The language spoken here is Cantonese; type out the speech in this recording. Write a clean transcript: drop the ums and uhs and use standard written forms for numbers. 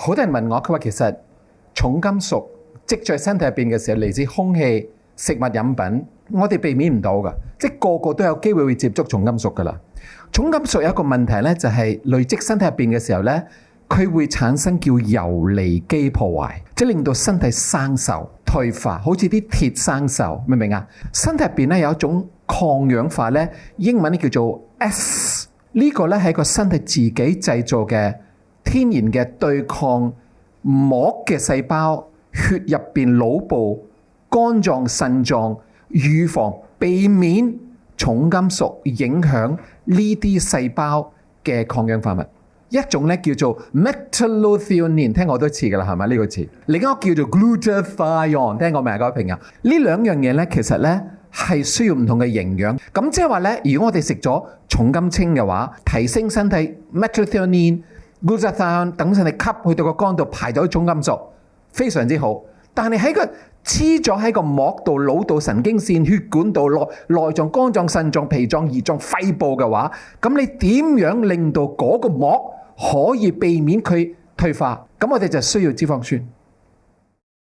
好多人問我，佢話其實重金屬積在身體入邊嘅時候，嚟自空氣、食物、飲品，我哋避免唔到㗎，即係個個都有機會會接觸重金屬㗎啦。重金屬有一個問題咧，就係累積身體入邊嘅時候咧，佢會產生叫游離基破壞，即係令到身體生鏽、退化，好似啲鐵生鏽，明唔明啊？身體入邊咧有一種抗氧化咧，英文咧叫做 S， 呢個咧係一個身體自己製造嘅天然嘅對抗膜嘅細胞，血入邊、腦部、肝臟、腎臟，預防避免重金屬影響呢啲細胞嘅抗氧化物。一種咧叫做 metallothionein， 聽過好多次㗎啦，係咪呢個詞？另一個叫做 glutathione， 聽過未啊？各位朋友，呢兩樣嘢咧，其實咧係需要唔同嘅營養。咁即係話咧，如果我哋食咗重金清嘅話，提升身體 metallothionein、glutathione 等身體吸去到個肝度排到重金屬，非常之好。但係喺個黐咗喺個膜度、腦道、神經線、血管度、內臟、肝臟、腎臟、脾臟、胰臟、肺部嘅話，咁你點樣令到嗰個膜可以避免佢退化？咁我哋就需要脂肪酸。